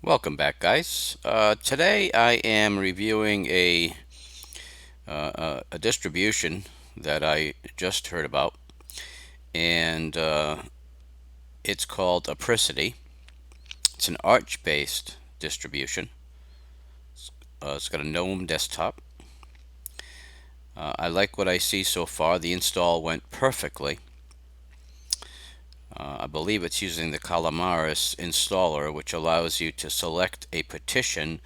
Welcome back, guys. Today I am reviewing a distribution that I just heard about, and it's called Apricity. It's an Arch-based distribution. It's got a Gnome desktop. I like what I see so far. The install went perfectly. I believe it's using the Calamaris installer, which allows you to select a partition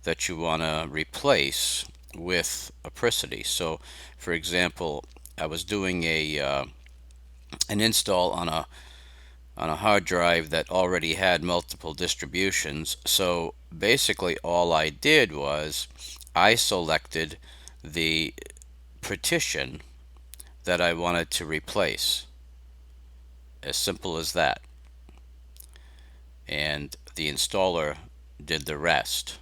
that you want to replace with Apricity. So, for example, I was doing an install on a hard drive that already had multiple distributions. So basically, all I did was I selected the partition that I wanted to replace. As simple as that. And the installer did the rest.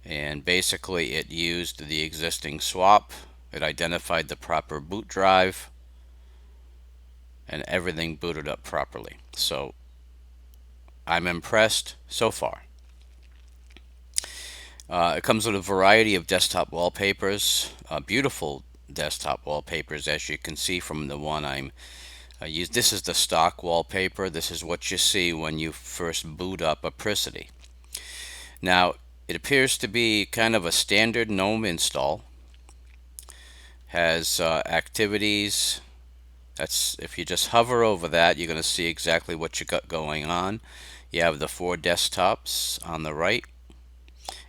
And basically it used the existing swap, it identified the proper boot drive, and everything booted up properly. So I'm impressed so far. It comes with a variety of desktop wallpapers, beautiful desktop wallpapers, as you can see from the one I'm used. This is the stock wallpaper. This is what you see when you first boot up Apricity. Now, it appears to be kind of a standard GNOME install. Has activities. That's if you just hover over that, you're going to see exactly what you got going on. You have the 4 desktops on the right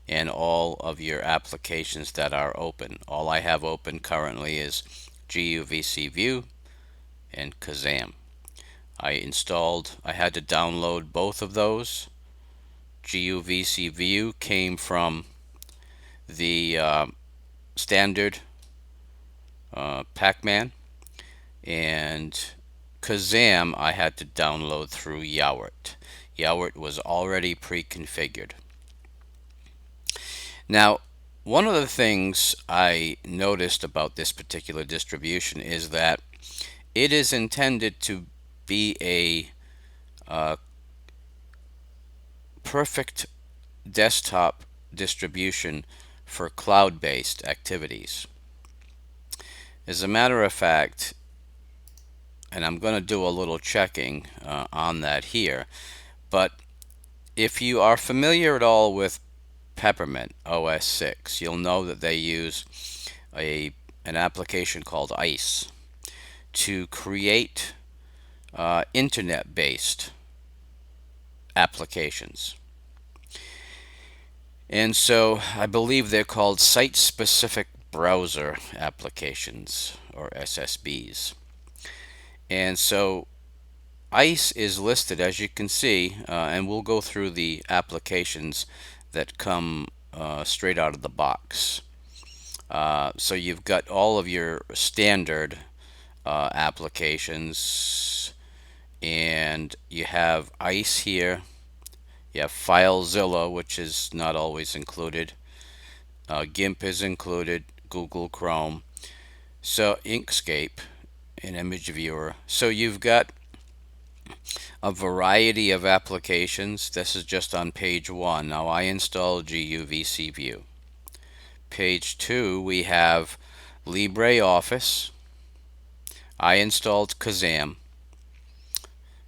and all of your applications that are open. All I have open currently is GUVC View and Kazam. I had to download both of those. GUVC View came from the standard Pac-Man, and Kazam I had to download through Yowert. Yowert was already pre-configured. Now, one of the things I noticed about this particular distribution is that it is intended to be a perfect desktop distribution for cloud-based activities. As a matter of fact, and I'm going to do a little checking on that here, but if you are familiar at all with Peppermint OS 6, you'll know that they use an application called ICE to create internet-based applications. And so I believe they're called site-specific browser applications, or SSBs. And so ICE is listed, as you can see, and we'll go through the applications that come straight out of the box. So you've got all of your standard applications, and you have ICE here. You have FileZilla, which is not always included. GIMP is included, Google Chrome. So Inkscape, an image viewer. So you've got a variety of applications. This is just on page 1. Now I installed GUVC View. Page 2, we have LibreOffice. I installed Kazam.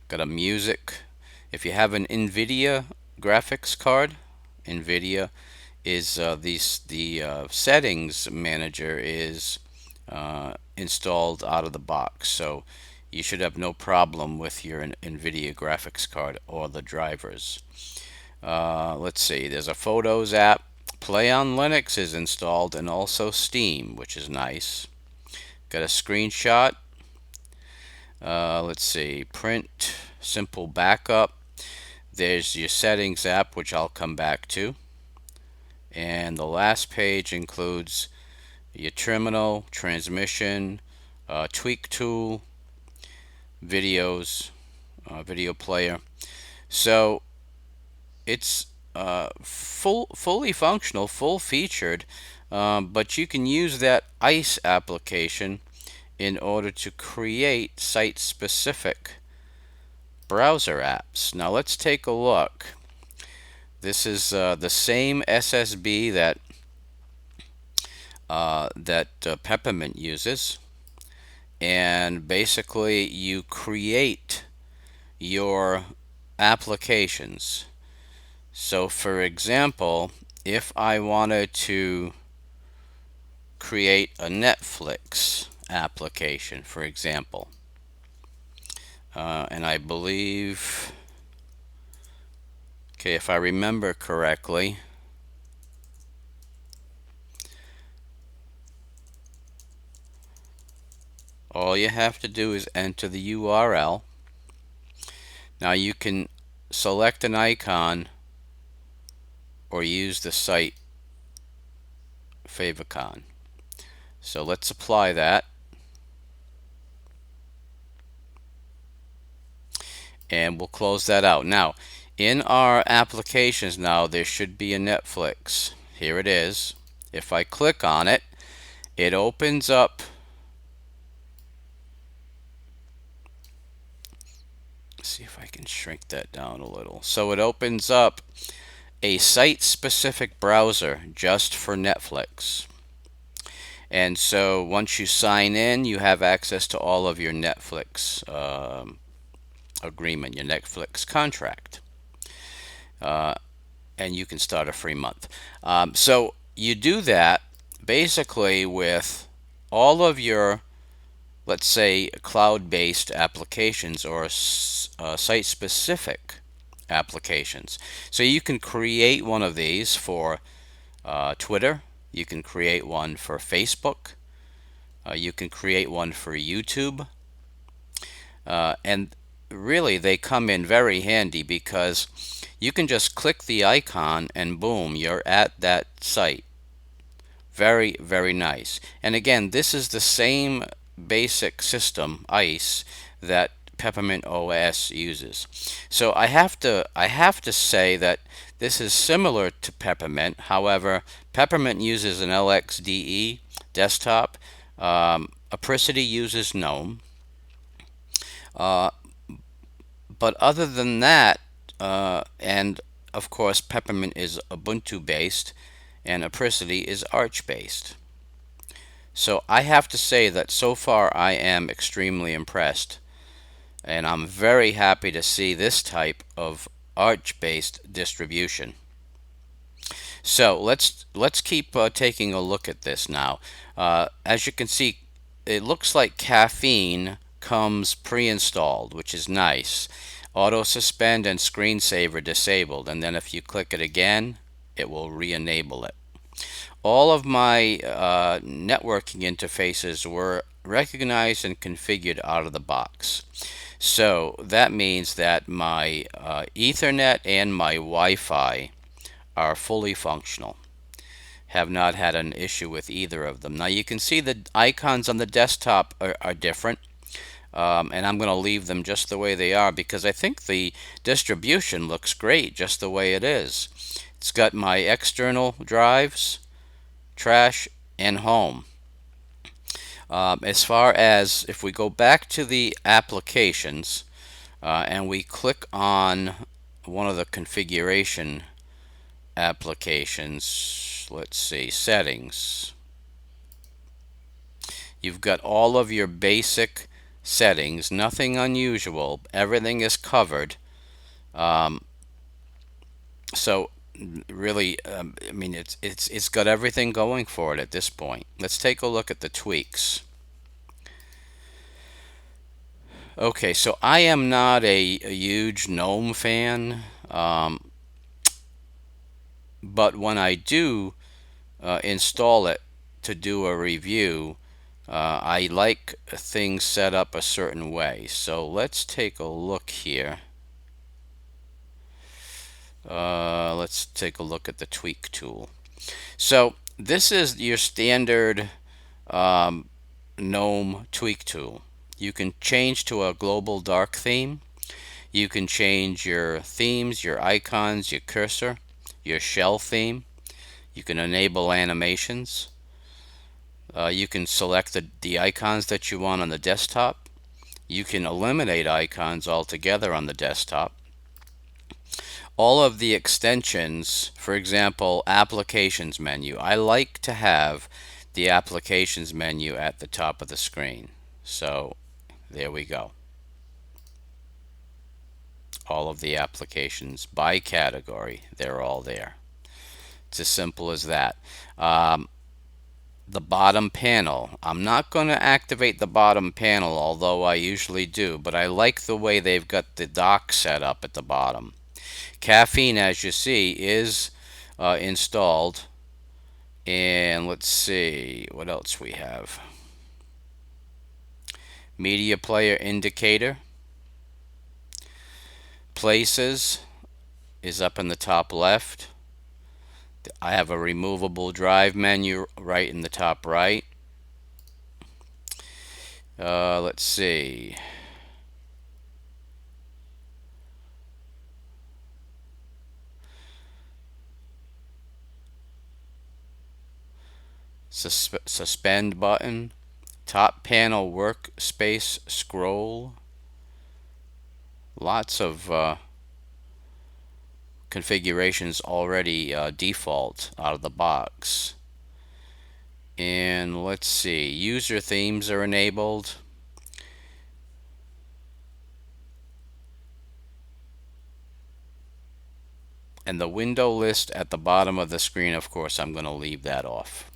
Got a music. If you have an NVIDIA graphics card, NVIDIA is the settings manager is installed out of the box, so you should have no problem with your NVIDIA graphics card or the drivers. Let's see, there's a Photos app. Play on Linux is installed, and also Steam, which is nice. Got a screenshot. Let's see, print, simple backup. There's your settings app, which I'll come back to. And the last page includes your terminal, transmission, tweak tool, videos, video player. So it's fully functional, full featured, but you can use that ICE application in order to create site-specific browser apps. Now let's take a look. This is the same SSB that Peppermint uses, and basically you create your applications. So for example, if I wanted to create a Netflix application, for example, and I believe, okay, if I remember correctly, all you have to do is enter the URL. Now you can select an icon or use the site favicon. So let's apply that, and we'll close that out. Now in our applications now there should be a Netflix. Here it is. If I click on it, it opens up, let's see if I can shrink that down a little. So it opens up a site-specific browser just for Netflix. And so once you sign in, you have access to all of your Netflix agreement, your Netflix contract. And you can start a free month. So you do that basically with all of your, let's say, cloud-based applications or site-specific applications. So you can create one of these for Twitter. You can create one for Facebook. You can create one for YouTube. And really, they come in very handy because you can just click the icon and boom, you're at that site. Very, very nice. And again, this is the same basic system, ICE, that Peppermint OS uses. So I have to say that this is similar to Peppermint. However, Peppermint uses an LXDE desktop. Apricity uses Gnome. But other than that, and of course Peppermint is Ubuntu based and Apricity is Arch based. So I have to say that so far I am extremely impressed, and I'm very happy to see this type of Arch based distribution. So let's keep taking a look at this now. As you can see, it looks like Caffeine comes pre-installed, which is nice. Auto suspend and screensaver disabled, and then if you click it again, it will re-enable it. All of my networking interfaces were recognized and configured out of the box. So that means that my Ethernet and my Wi-Fi are fully functional. Have not had an issue with either of them. Now you can see the icons on the desktop are different. And I'm going to leave them just the way they are because I think the distribution looks great just the way it is. It's got my external drives, trash, and home. As far as if we go back to the applications and we click on one of the configuration applications, let's see, settings. You've got all of your basic settings, nothing unusual, everything is covered. So really, I mean, it's got everything going for it at this point. Let's take a look at the tweaks. Okay, so I am not a huge Gnome fan, but when I do install it to do a review, I like things set up a certain way. So let's take a look here. Let's take a look at the tweak tool. So this is your standard Gnome tweak tool. You can change to a global dark theme. You can change your themes, your icons, your cursor, your shell theme. You can enable animations. You can select the icons that you want on the desktop. You can eliminate icons altogether on the desktop. all of the extensions, for example, applications menu, I like to have the applications menu at the top of the screen. So there we go. All of the applications by category, they're all there. It's as simple as that. The bottom panel, I'm not going to activate the bottom panel, although I usually do, but I like the way they've got the dock set up at the bottom. Caffeine, as you see, is installed. And let's see what else we have. Media player indicator. Places is up in the top left. I have a removable drive menu right in the top right. Let's see. Suspend button. Top panel workspace scroll. Lots of configurations already default out of the box. And let's see, user themes are enabled. And the window list at the bottom of the screen, of course, I'm going to leave that off.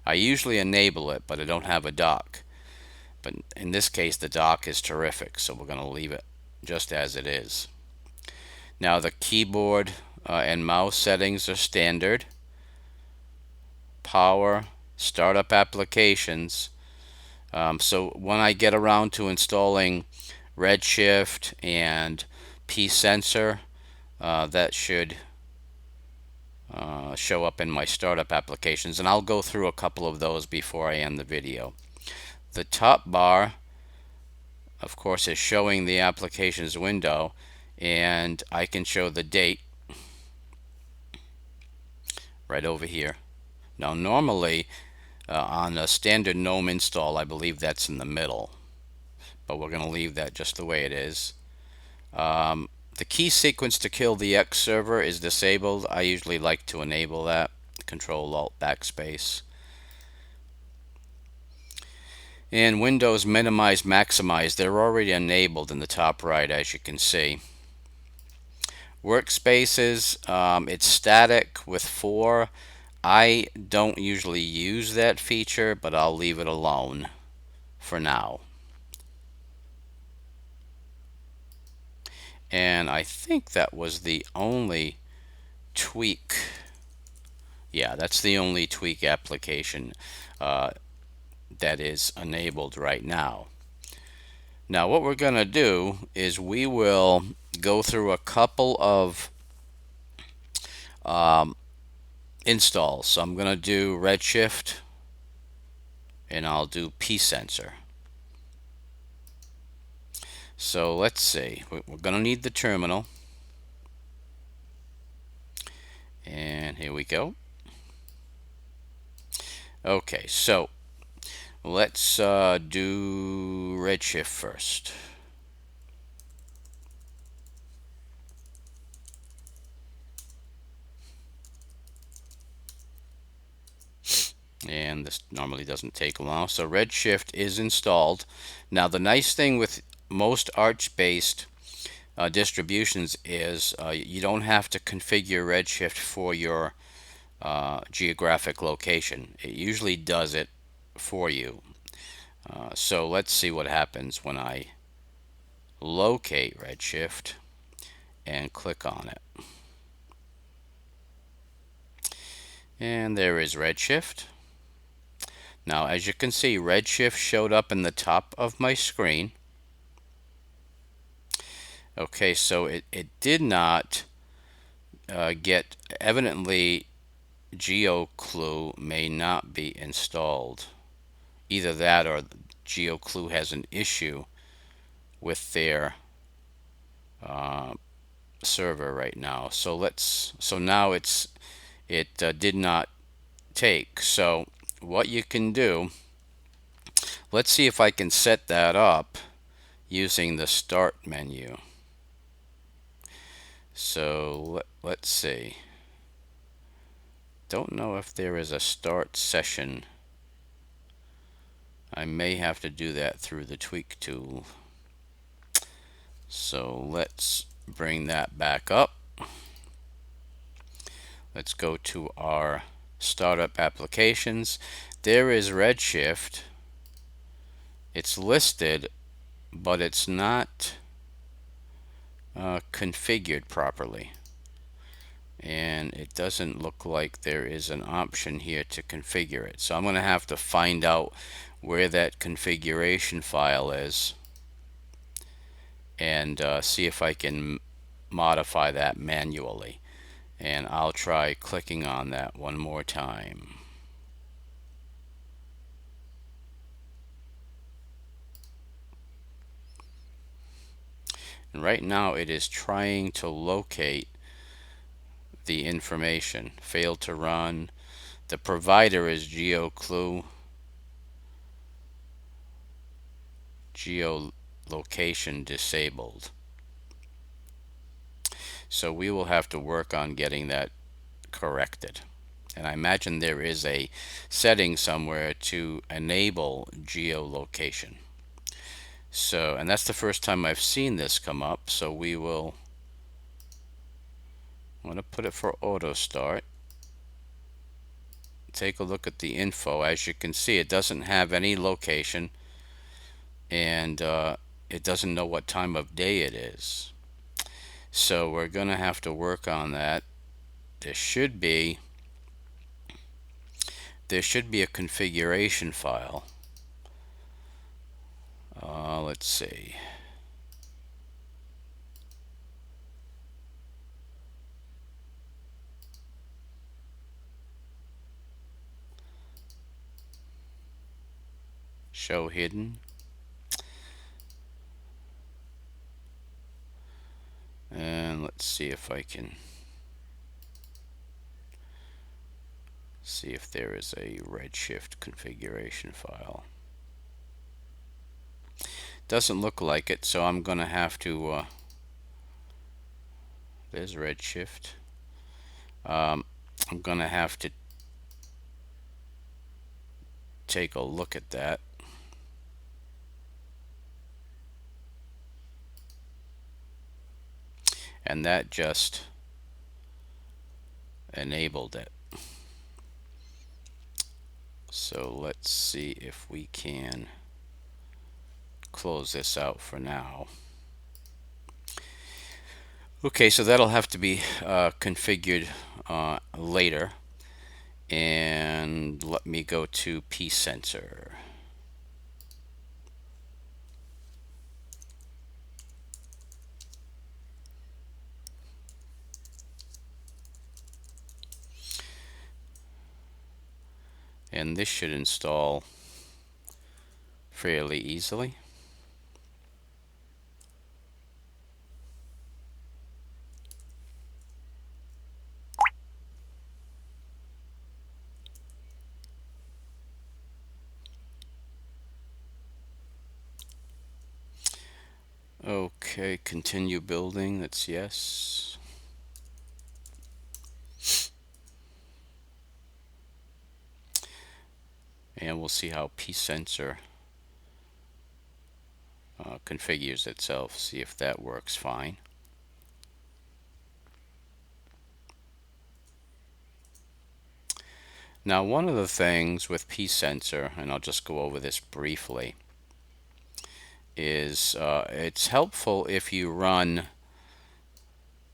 I usually enable it, but I don't have a dock. But in this case, the dock is terrific, so we're going to leave it just as it is. Now the keyboard and mouse settings are standard. Power, startup applications. So when I get around to installing Redshift and pSensor, that should show up in my startup applications, and I'll go through a couple of those before I end the video. The top bar, of course, is showing the applications window, and I can show the date right over here. Now normally on a standard Gnome install, I believe that's in the middle, but we're going to leave that just the way it is. The key sequence to kill the X server is disabled. I usually like to enable that. Control Alt Backspace. And Windows minimize maximize, they're already enabled in the top right, as you can see. Workspaces, it's static with 4. I don't usually use that feature, but I'll leave it alone for now. And I think that was the only tweak. Yeah, that's the only tweak application that is enabled right now. Now what we're going to do is we will go through a couple of installs. So I'm going to do Redshift and I'll do pSensor. So let's see, we're going to need the terminal. And here we go. Okay, so let's do Redshift first. And this normally doesn't take long. So Redshift is installed. Now the nice thing with most Arch-based distributions is you don't have to configure Redshift for your geographic location. It usually does it for you. So let's see what happens when I locate Redshift and click on it. And there is Redshift. Now as you can see, Redshift showed up in the top of my screen. Okay, so it did not get, evidently GeoClue may not be installed. Either that or GeoClue has an issue with their server right now. So now it did not take. So what you can do, let's see if I can set that up using the start menu. So let's see. Don't know if there is a start session. I may have to do that through the tweak tool. So let's bring that back up. Let's go to our startup applications. There is Redshift. It's listed, but it's not configured properly. And it doesn't look like there is an option here to configure it. So I'm going to have to find out where that configuration file is and see if I can modify that manually. And I'll try clicking on that one more time. And right now it is trying to locate the information. Failed to run. The provider is GeoClue. Geolocation disabled. So we will have to work on getting that corrected. And I imagine there is a setting somewhere to enable geolocation. So, and that's the first time I've seen this come up, so we will want to put it for auto start. Take a look at the info. As you can see, it doesn't have any location, and it doesn't know what time of day it is. So we're going to have to work on that. There should be a configuration file. Let's see. Show hidden. And let's see if I can see if there is a Redshift configuration file. Doesn't look like it, so I'm gonna have to there's Redshift. I'm gonna have to take a look at that. And that just enabled it. So let's see if we can close this out for now. Okay, so that'll have to be configured later. And let me go to pSensor. And this should install fairly easily. Okay, continue building, that's yes. And we'll see how pSensor configures itself, see if that works fine. Now, one of the things with pSensor, and I'll just go over this briefly, is it's helpful if you run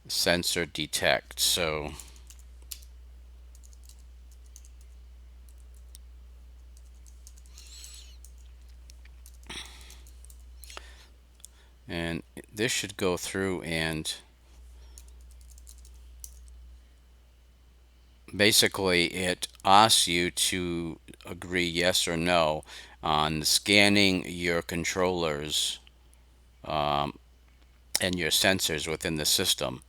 sensor detect. So and this should go through and basically it asks you to agree yes or no on scanning your controllers and your sensors within the system.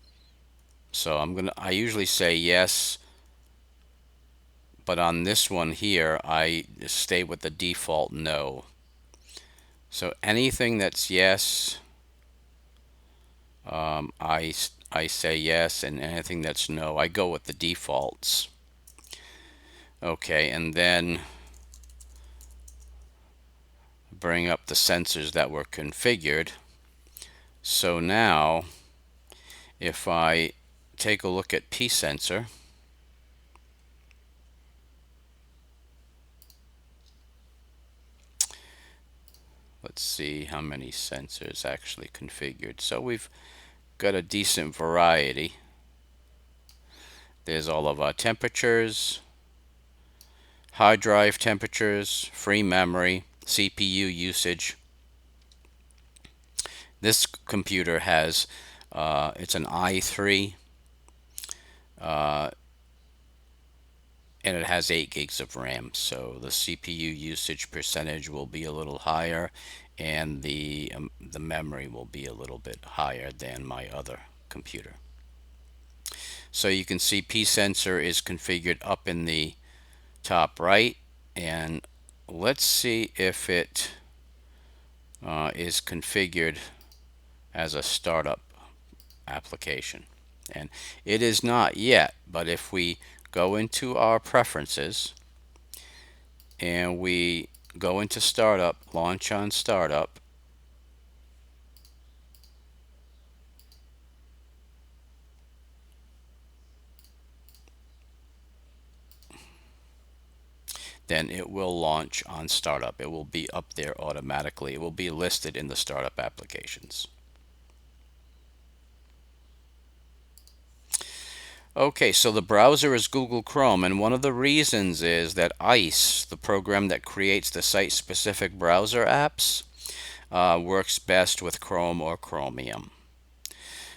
So I usually say yes, but on this one here I stay with the default no. So anything that's yes, I I say yes, and anything that's no, I go with the defaults. Okay, and then bring up the sensors that were configured. So now, if I take a look at P sensor, let's see how many sensors actually configured. So we've got a decent variety. There's all of our temperatures, hard drive temperatures, free memory, CPU usage. This computer has, it's an i3, and it has 8 gigs of RAM. So the CPU usage percentage will be a little higher, and the memory will be a little bit higher than my other computer. So you can see P sensor is configured up in the top right, and let's see if it is configured as a startup application. And it is not yet, but if we go into our preferences and we go into startup, launch on startup, then it will launch on startup. It will be up there automatically. It will be listed in the startup applications. Okay, so the browser is Google Chrome, and one of the reasons is that ICE, the program that creates the site-specific browser apps, works best with Chrome or Chromium.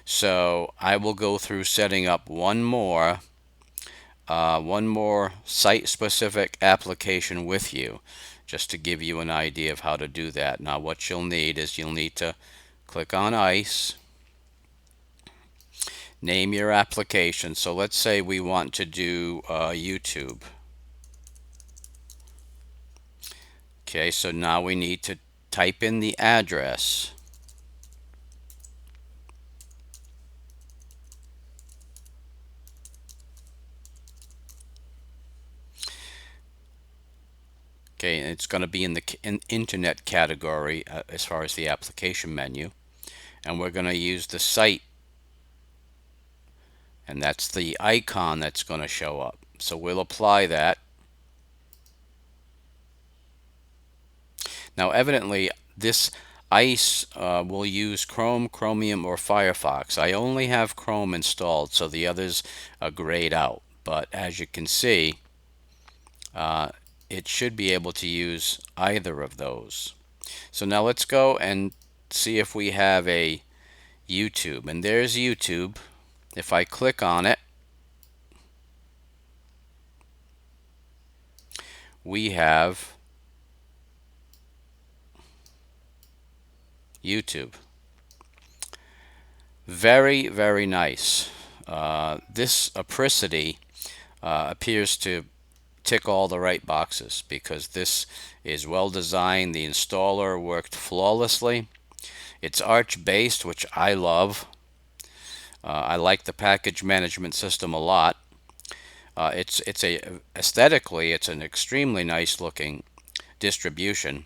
So I will go through setting up one more site-specific application with you, just to give you an idea of how to do that. Now, what you'll need is you'll need to click on ICE, name your application. So let's say we want to do YouTube. Okay, so now we need to type in the address. Okay, and it's going to be in the internet category as far as the application menu. And we're going to use the site, and that's the icon that's going to show up. So we'll apply that. Now, evidently, this ICE will use Chrome, Chromium, or Firefox. I only have Chrome installed, so the others are grayed out. But as you can see, it should be able to use either of those. So now let's go and see if we have a YouTube. And there's YouTube. If I click on it, we have YouTube. Very, very nice. This Apricity appears to tick all the right boxes because this is well designed. The installer worked flawlessly. It's Arch based, which I love. I like the package management system a lot. Aesthetically, it's an extremely nice looking distribution.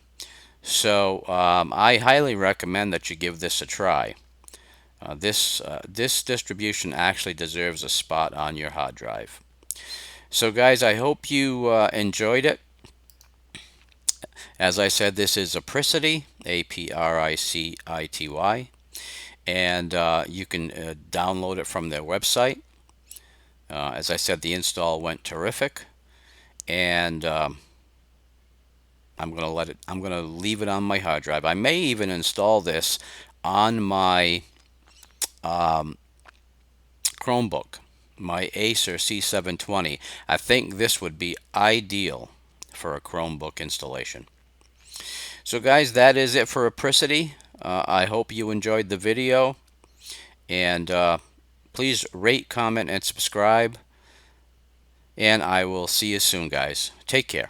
So I highly recommend that you give this a try. This distribution actually deserves a spot on your hard drive. So guys, I hope you enjoyed it. As I said, this is Apricity, Apricity, and you can download it from their website. As I said, the install went terrific, and I'm gonna leave it on my hard drive. I may even install this on my Chromebook, my Acer C720. I think this would be ideal for a Chromebook installation. So guys, that is it for Apricity. I hope you enjoyed the video, and please rate, comment, and subscribe, and I will see you soon, guys. Take care.